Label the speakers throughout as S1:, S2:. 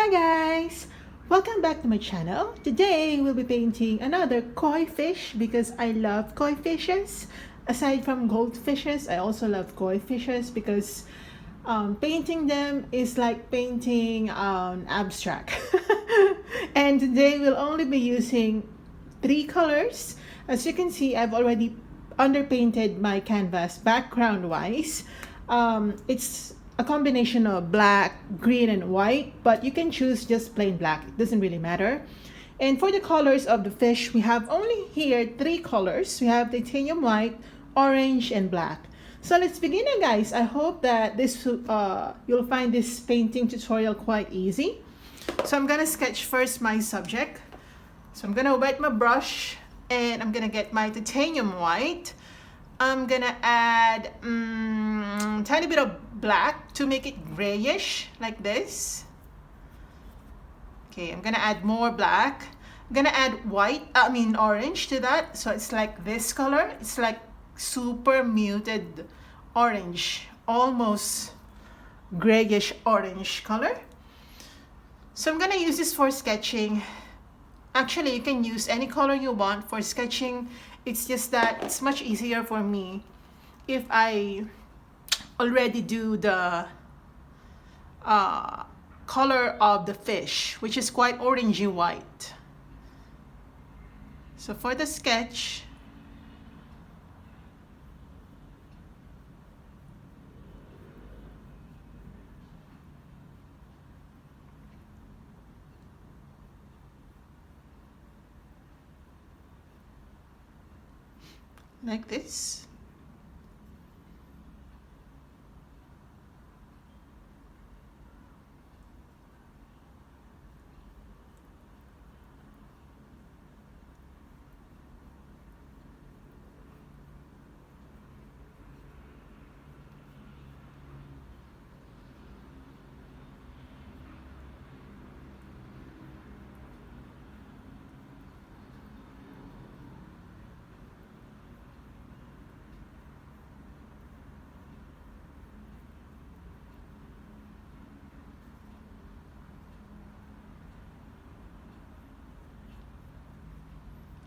S1: Hi guys! Welcome back to my channel. Today we'll be painting another koi fish because I love koi fishes. Aside from goldfishes, I also love koi fishes because painting them is like painting abstract. And today we'll only be using 3 colors. As you can see, I've already underpainted my canvas background wise. It's a combination of black, green, and white, but you can choose just plain black. It doesn't really matter. And for the colors of the fish, we have only here 3 colors. We have titanium white, orange, and black. So let's begin now, guys. I hope that you'll find this painting tutorial quite easy. So I'm gonna sketch first my subject. So I'm gonna wet my brush and I'm gonna get my titanium white. I'm gonna add tiny bit of black to make it grayish like this. Okay, I'm gonna add more black. I'm gonna add orange to that, so it's like this color. It's like super muted orange, almost grayish orange color. So I'm gonna use this for sketching. Actually, you can use any color you want for sketching. It's just that it's much easier for me if I already do the color of the fish, which is quite orangey white. So for the sketch, like this.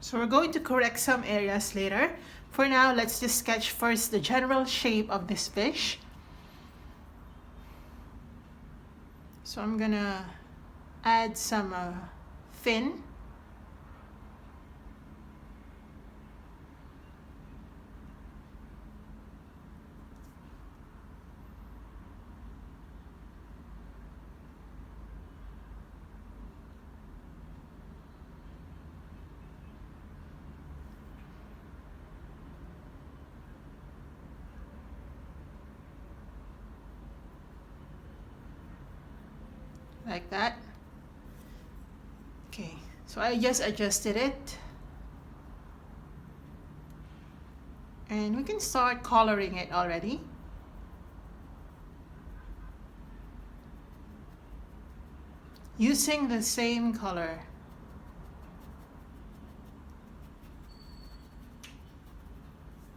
S1: So we're going to correct some areas later. For now, let's just sketch first the general shape of this fish. So I'm gonna add some fin. Like that. Okay, so I just adjusted it. And we can start coloring it already. Using the same color.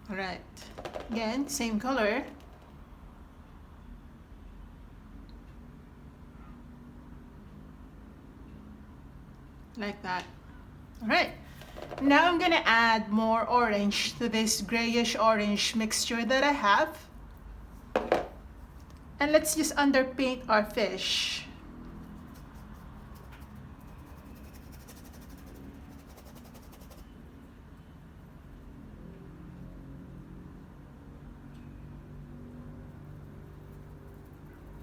S1: Alright, again, same color. Like that. Alright, now I'm gonna add more orange to this grayish orange mixture that I have. And let's just underpaint our fish.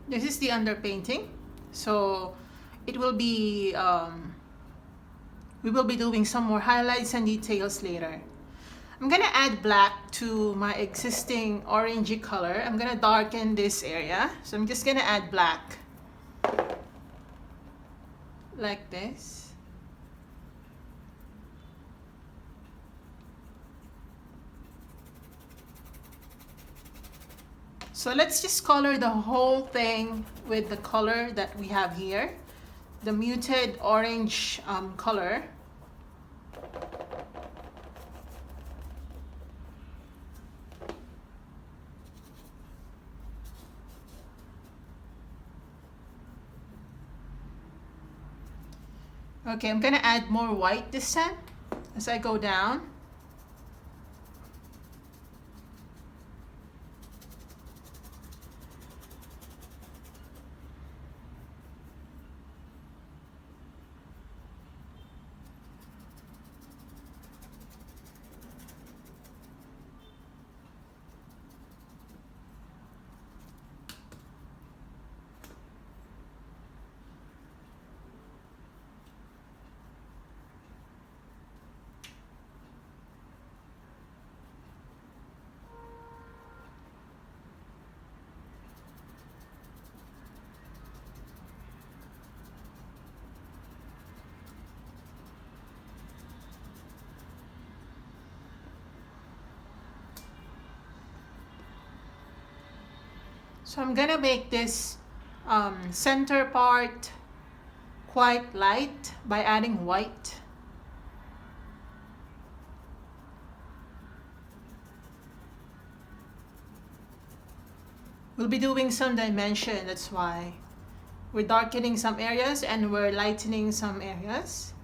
S1: This is the underpainting. So it will be we will be doing some more highlights and details later. I'm gonna add black to my existing orangey color. I'm gonna darken this area. So I'm just gonna add black. Like this. So let's just color the whole thing with the color that we have here. The muted orange color. Okay, I'm gonna add more white this time as I go down. So I'm gonna make this center part quite light by adding white. We'll be doing some dimension, that's why we're darkening some areas and we're lightening some areas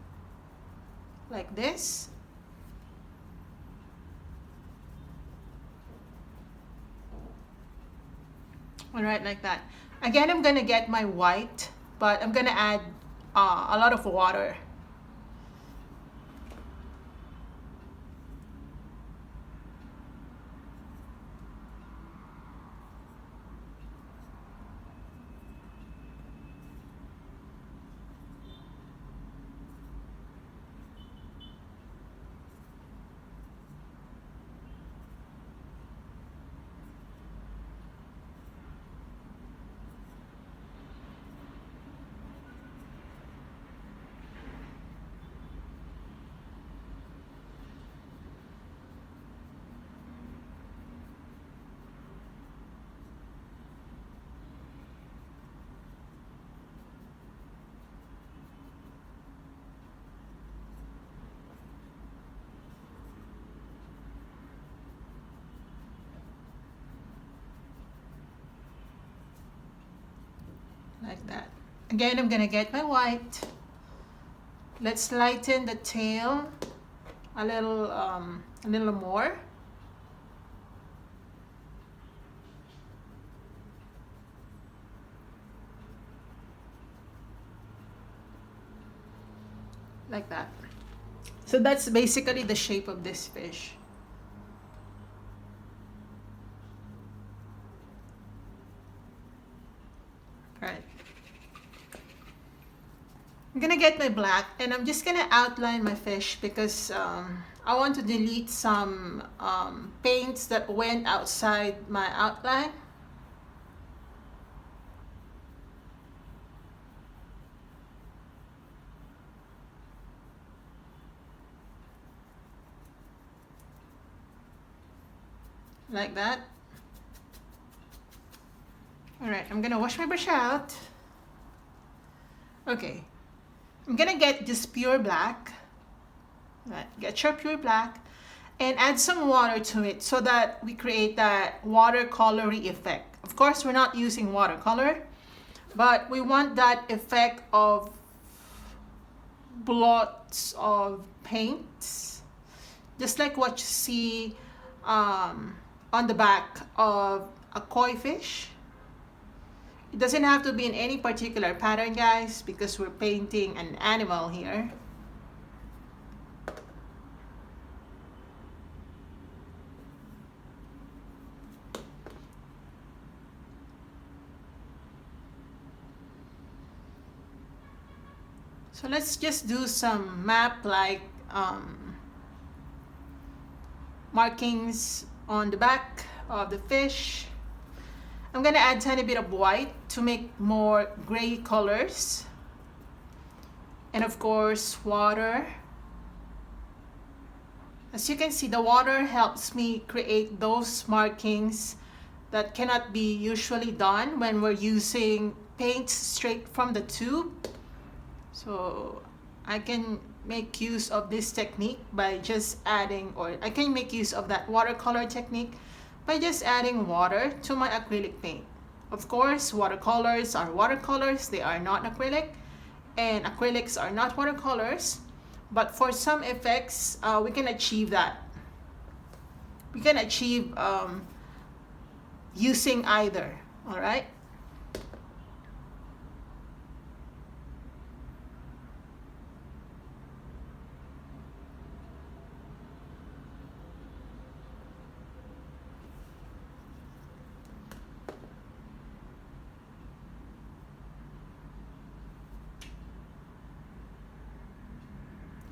S1: like this. All right, like that. Again, I'm gonna get my white, but I'm gonna add a lot of water. Like that. Again, I'm gonna get my white. Let's lighten the tail a little more. Like that. So that's basically the shape of this fish. Right. I'm gonna get my black and I'm just gonna outline my fish because I want to delete some paints that went outside my outline. Like that. All right, I'm gonna wash my brush out. Okay, I'm gonna get just pure black. Right, get your pure black and add some water to it so that we create that watercolory effect. Of course, we're not using watercolor, but we want that effect of blots of paints, just like what you see on the back of a koi fish. It doesn't have to be in any particular pattern, guys, because we're painting an animal here. So let's just do some map-like markings on the back of the fish. I'm gonna add a tiny bit of white to make more gray colors. And of course, water. As you can see, the water helps me create those markings that cannot be usually done when we're using paint straight from the tube. So I can make use of this technique by just adding, or I can make use of that watercolor technique by just adding water to my acrylic paint. Of course, watercolors are watercolors, they are not acrylic. and acrylics are not watercolors, but for some effects, we can achieve that. We can achieve using either, all right?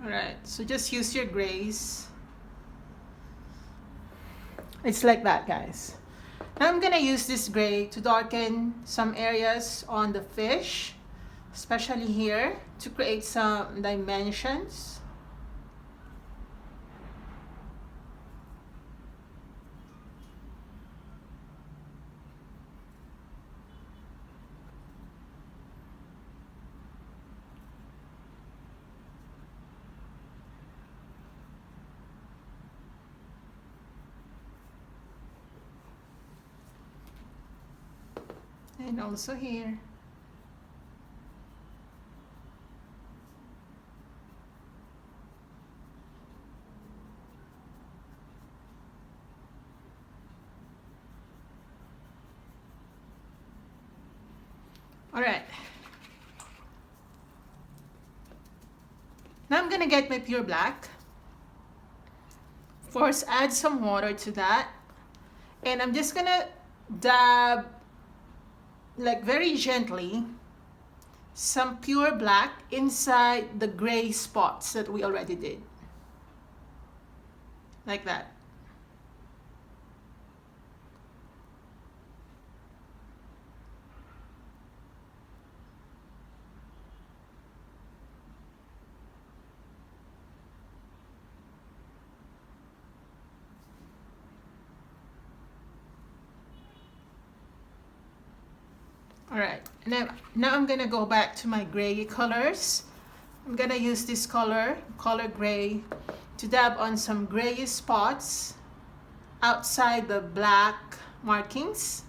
S1: Alright, so just use your grays. It's like that, guys. Now I'm gonna use this gray to darken some areas on the fish, especially here, to create some dimensions. And also here. All right. Now I'm gonna get my pure black. First, add some water to that. And I'm just gonna dab, like very gently, some pure black inside the gray spots that we already did. Like that. All right, now I'm gonna go back to my gray colors. I'm gonna use this color gray, to dab on some grayish spots outside the black markings.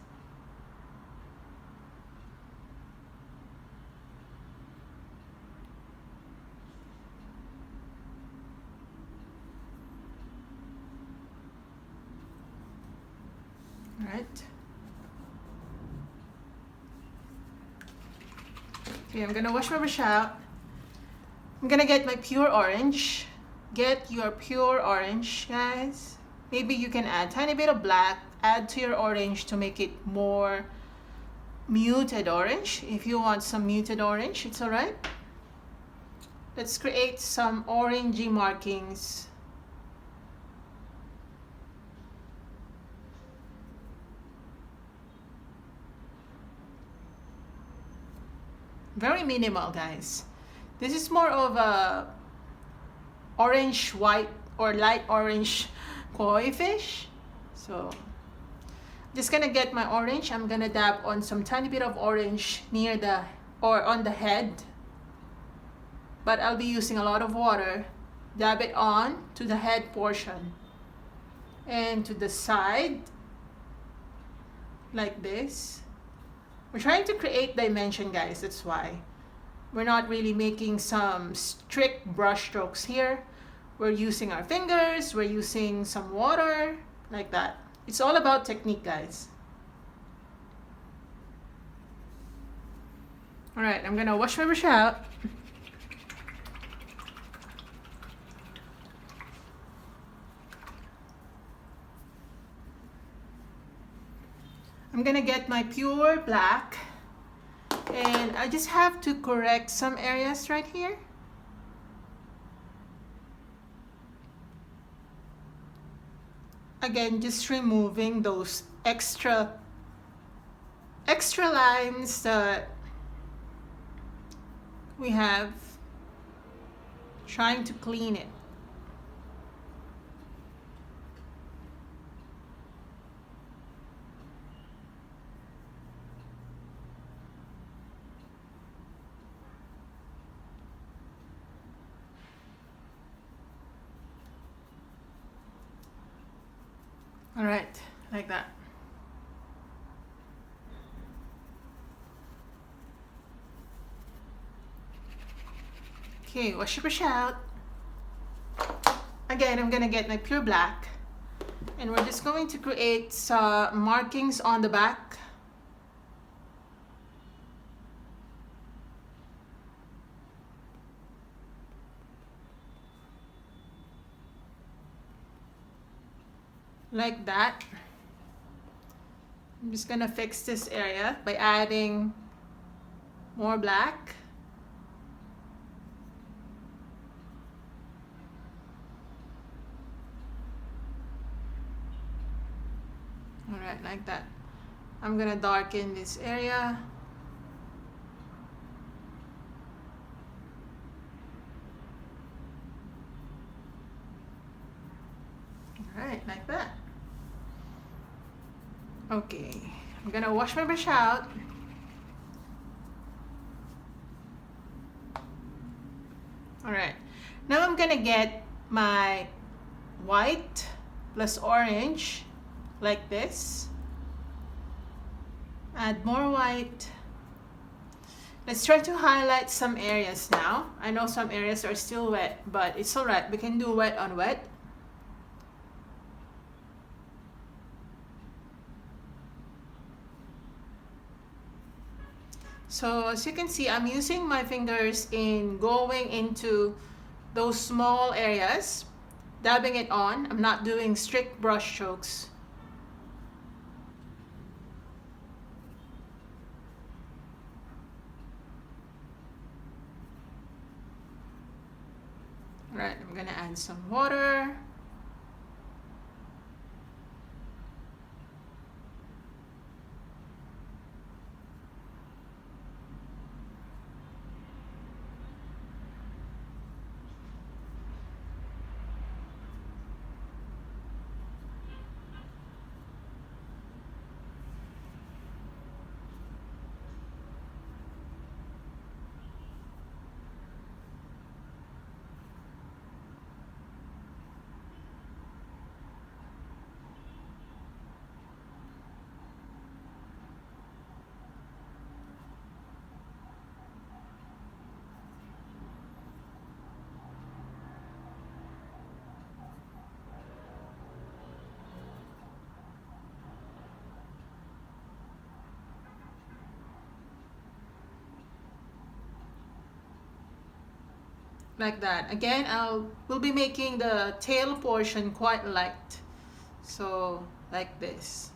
S1: All right. Okay, I'm gonna wash my brush out. I'm gonna get my pure orange. Get your pure orange, guys. Maybe you can add a tiny bit of black, add to your orange to make it more muted orange. If you want some muted orange, it's all right. Let's create some orangey markings. Very minimal, guys. This is more of a orange white or light orange koi fish. So just gonna get my orange. I'm gonna dab on some tiny bit of orange near the or on the head, but I'll be using a lot of water. Dab it on to the head portion and to the side like this. We're trying to create dimension, guys. That's why we're not really making some strict brush strokes here. We're using our fingers, we're using some water, like that. It's all about technique, guys. All right, I'm gonna wash my brush out. I'm gonna get my pure black, and I just have to correct some areas right here. Again, just removing those extra lines that we have, trying to clean it. All right, like that. Okay, wash your brush out. Again, I'm gonna get my pure black, and we're just going to create some markings on the back. Like that. I'm just gonna fix this area by adding more black. All right, like that. I'm gonna darken this area. All right, like that. Okay, I'm gonna wash my brush out. All right, now I'm gonna get my white plus orange like this. Add more white. Let's try to highlight some areas now. I know some areas are still wet, but it's all right. We can do wet on wet. So as you can see, I'm using my fingers in going into those small areas, dabbing it on. I'm not doing strict brush strokes. All right, I'm gonna add some water. Like that. Again, we'll be making the tail portion quite light. So like this.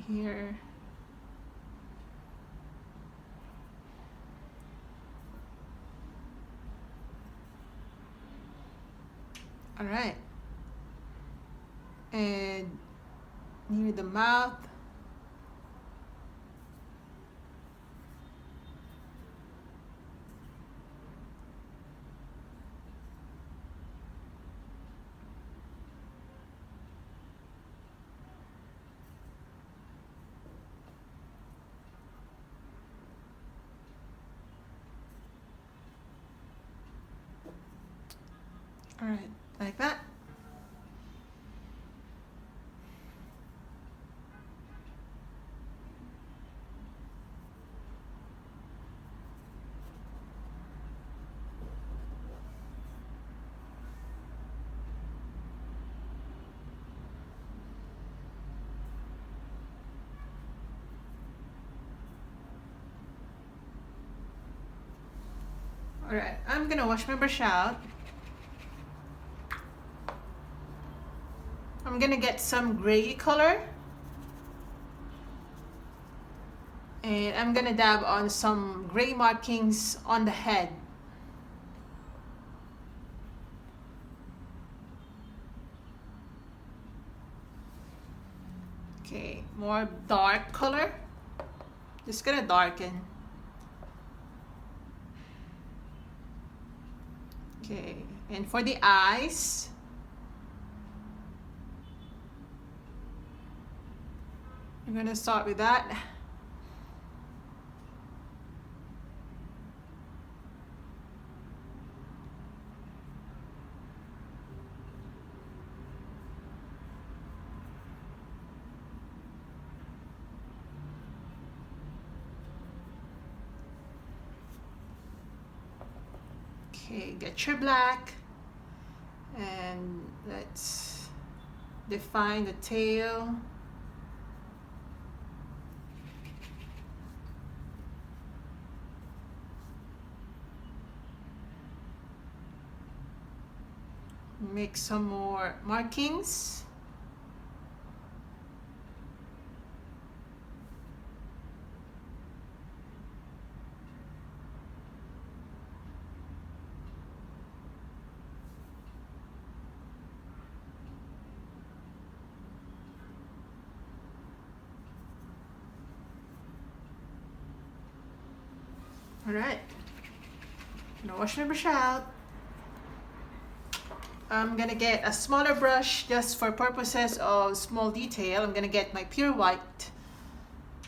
S1: Here. All right. And near the mouth. All right, like that. All right, I'm gonna wash my brush out. I'm gonna get some gray color. And I'm gonna dab on some gray markings on the head. Okay, more dark color. Just gonna darken. Okay, and for the eyes, I'm gonna start with that. Okay, get your black and let's define the tail. Make some more markings. All right, now wash my brush out. I'm gonna get a smaller brush just for purposes of small detail. I'm gonna get my pure white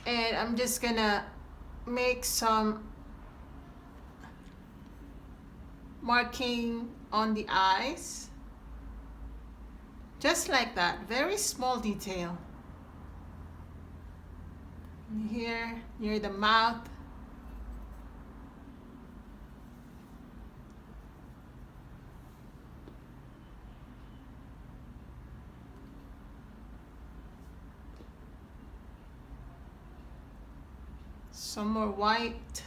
S1: and I'm just gonna make some marking on the eyes. Just like that, very small detail. Here, near the mouth. Some more white.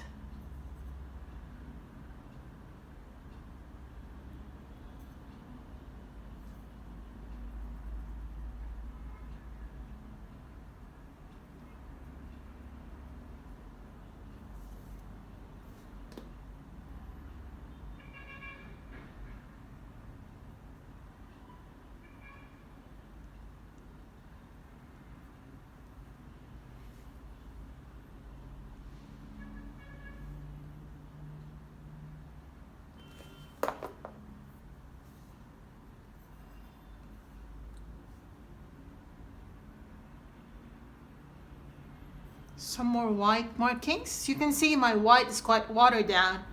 S1: Some more white markings. You can see my white is quite watered down.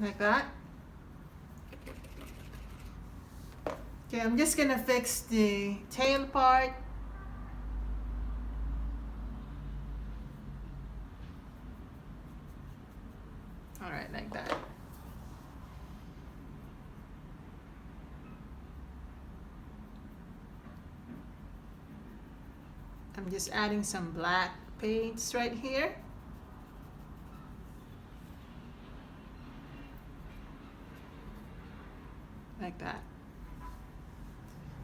S1: Like that. Okay, I'm just gonna fix the tail part. All right, like that. I'm just adding some black paints right here. Like that.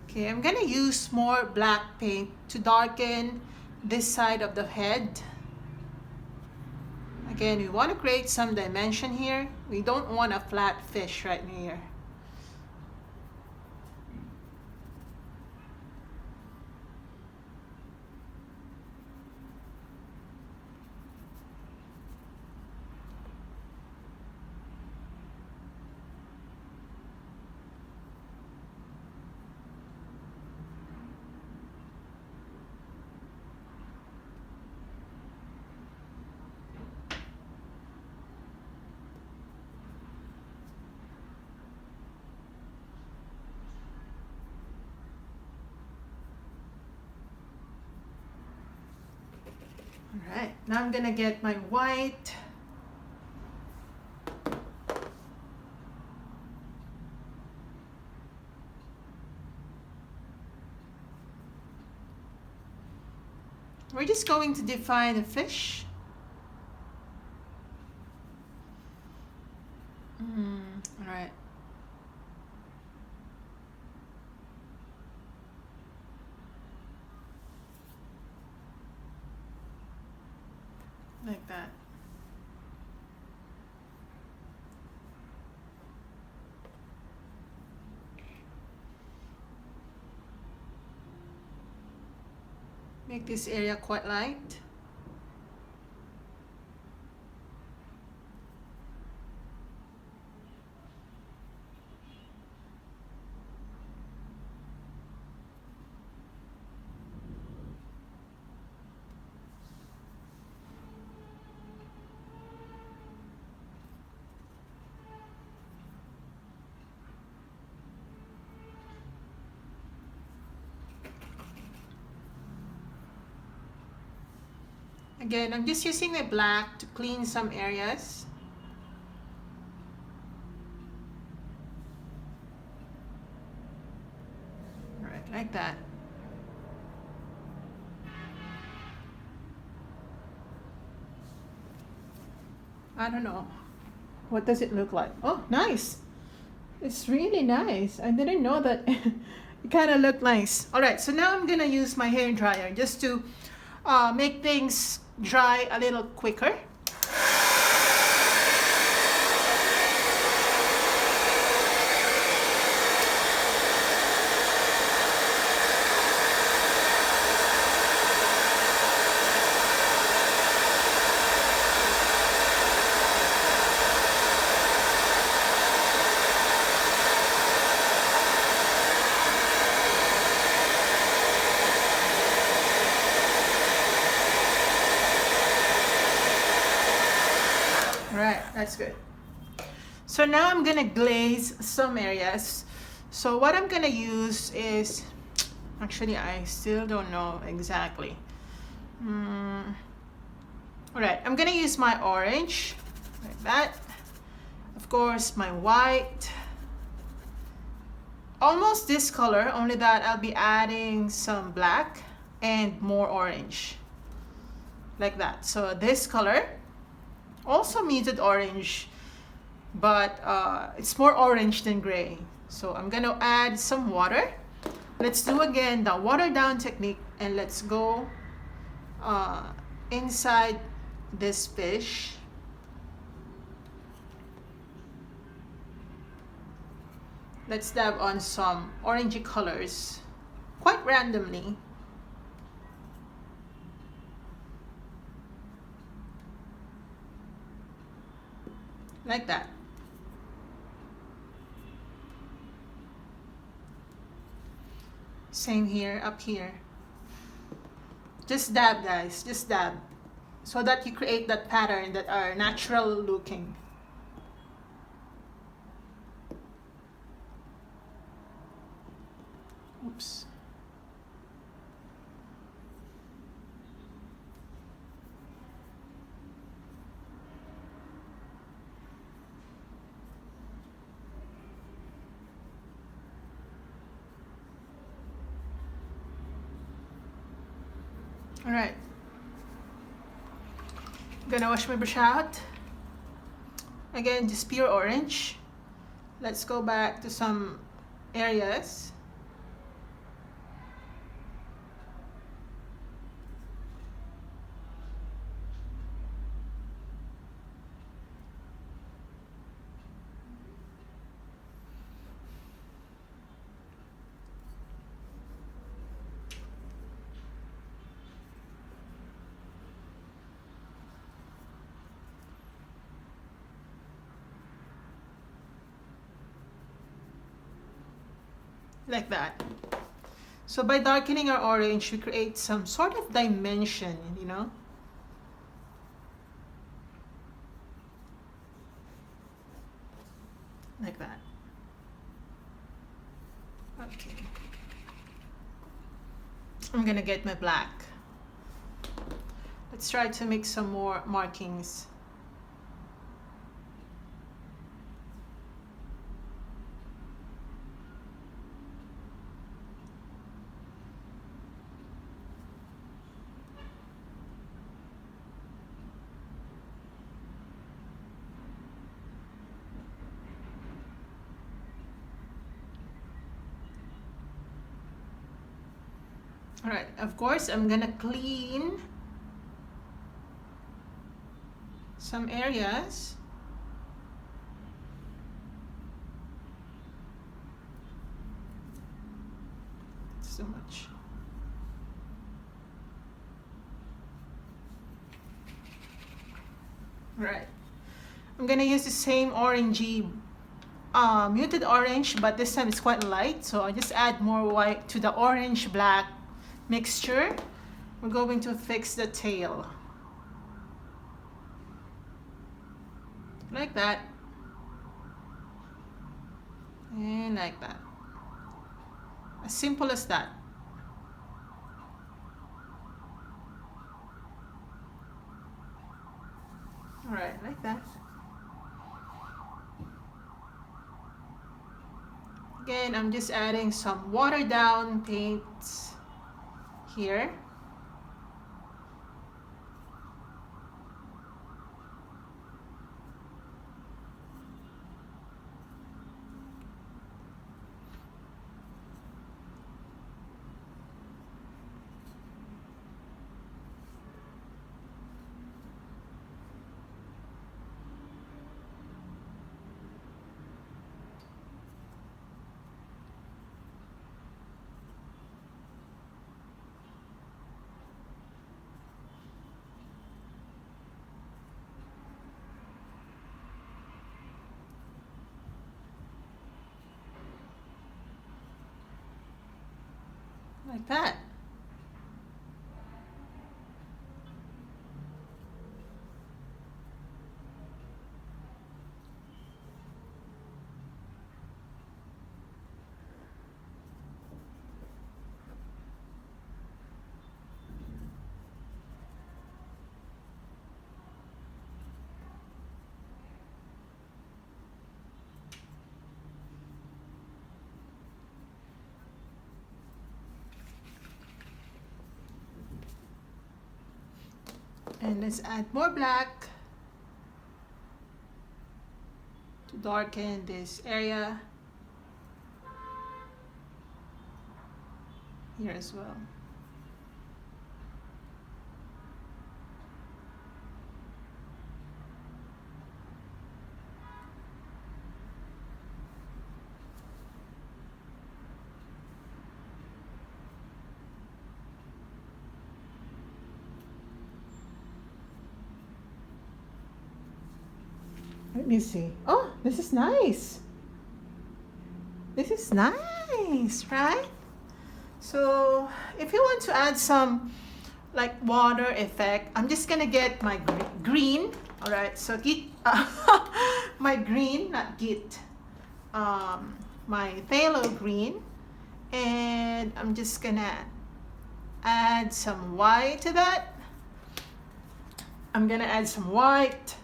S1: Okay, I'm gonna use more black paint to darken this side of the head. Again, we want to create some dimension here. We don't want a flat fish right here. All right, now I'm gonna get my white. We're just going to define the fish. All right. Like that. Make this area quite light. Again, I'm just using my black to clean some areas. All right, like that. I don't know. What does it look like? Oh, nice. It's really nice. I didn't know that it kind of looked nice. All right, so now I'm gonna use my hair dryer just to make things dry a little quicker. Right, that's good. So now I'm gonna glaze some areas. So what I'm gonna use is, actually I still don't know exactly. All right, I'm gonna use my orange, like that. Of course, my white. Almost this color, only that I'll be adding some black and more orange, like that. So this color, also muted orange, but it's more orange than gray. So I'm gonna add some water. Let's do again the water down technique, and let's go inside this fish. Let's dab on some orangey colors quite randomly. Like that. Same here, up here. Just dab, guys, just dab. So that you create that pattern that are natural looking. Oops. All right, I'm gonna wash my brush out. Again, just pure orange. Let's go back to some areas. Like that. So by darkening our orange, we create some sort of dimension, you know? Like that. Okay. I'm gonna get my black. Let's try to make some more markings. All right, of course, I'm gonna clean some areas. So much. Right. I'm gonna use the same orangey, muted orange, but this time it's quite light, so I just add more white to the orange black mixture. We're going to fix the tail. Like that. And like that. As simple as that. Alright, like that. Again, I'm just adding some watered down paints here. Like that. And let's add more black to darken this area here as well. Let me see. Oh, this is nice. This is nice, right? So if you want to add some like water effect, I'm just gonna get my green. All right, so get my green, not get, my phthalo green, and I'm just gonna add some white to that. I'm gonna add some white,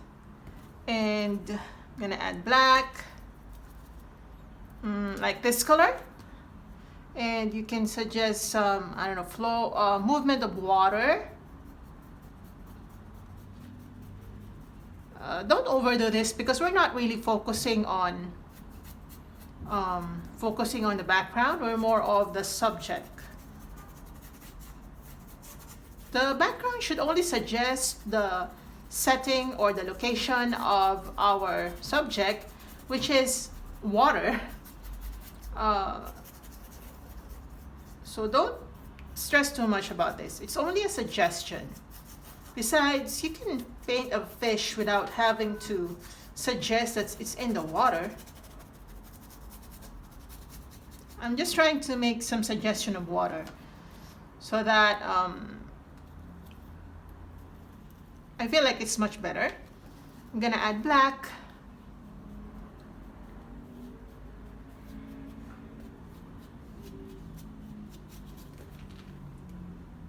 S1: and I'm gonna add black, like this color. And you can suggest some, I don't know, flow, movement of water. Don't overdo this because we're not really focusing on the background. We're more of the subject. The background should only suggest the setting or the location of our subject, which is water. So don't stress too much about this. It's only a suggestion. Besides, you can paint a fish without having to suggest that it's in the water. I'm just trying to make some suggestion of water so that I feel like it's much better. I'm gonna add black.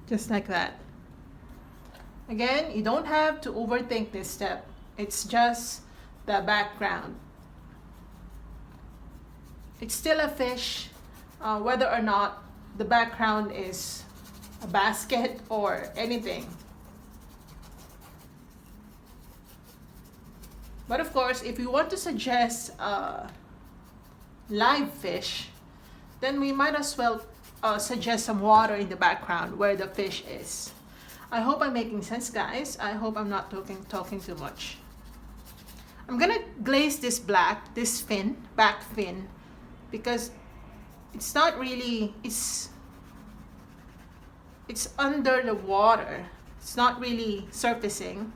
S1: Just like that. Again, you don't have to overthink this step. It's just the background. It's still a fish, whether or not the background is a basket or anything. But of course, if you want to suggest live fish, then we might as well suggest some water in the background where the fish is. I hope I'm making sense, guys. I hope I'm not talking too much. I'm gonna glaze this black, this fin, back fin, because it's not really, it's under the water. It's not really surfacing.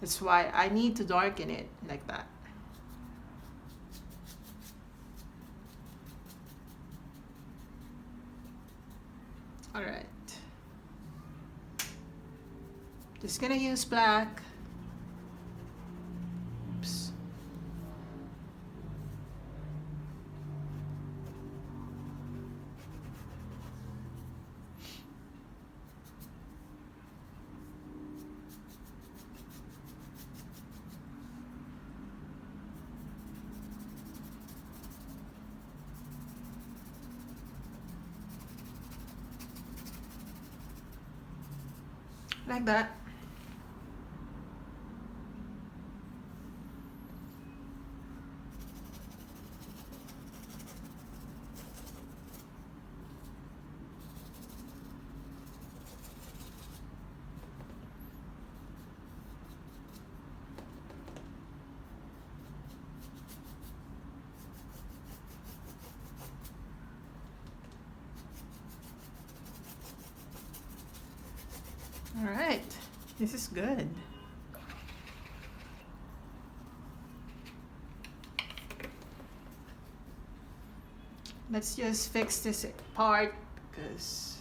S1: That's why I need to darken it like that. All right. Just gonna use black. Oops. Like that. All right, this is good. Let's just fix this part because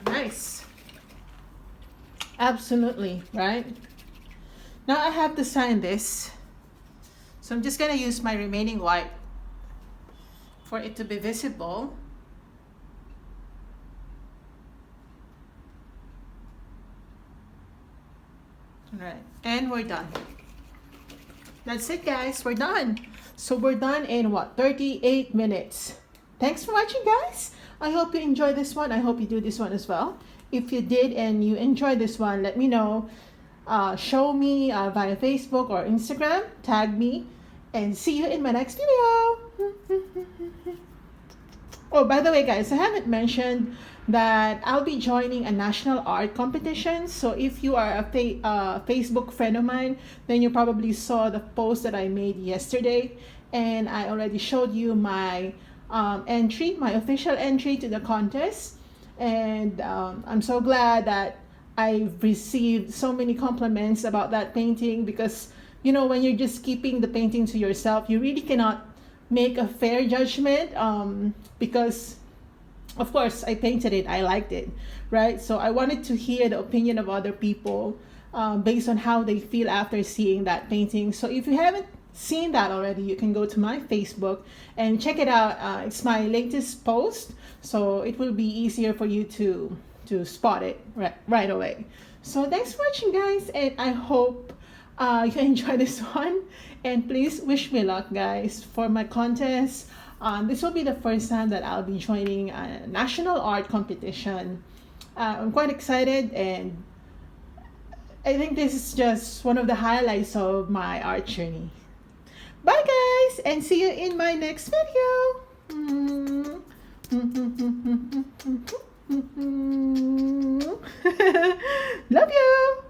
S1: nice. Absolutely, right? Now I have to sign this. So I'm just gonna use my remaining white for it to be visible. All right, and we're done. That's it, guys, we're done. So we're done in what, 38 minutes. Thanks for watching, guys. I hope you enjoyed this one. I hope you do this one as well. If you did and you enjoyed this one, let me know. Show me via Facebook or Instagram, tag me, and see you in my next video. Oh, by the way, guys, I haven't mentioned that I'll be joining a national art competition. So if you are a Facebook friend of mine, then you probably saw the post that I made yesterday, and I already showed you my entry, my official entry to the contest. And I'm so glad that I've received so many compliments about that painting, because you know, when you're just keeping the painting to yourself, you really cannot make a fair judgment, because of course I painted it, I liked it, right? So I wanted to hear the opinion of other people based on how they feel after seeing that painting. So if you haven't seen that already, you can go to my Facebook and check it out. It's my latest post, so it will be easier for you to spot it right away. So thanks for watching, guys, and I hope you enjoy this one, and please wish me luck, guys, for my contest. This will be the first time that I'll be joining a national art competition. I'm quite excited, and I think this is just one of the highlights of my art journey. Bye, guys, and see you in my next video. Love you.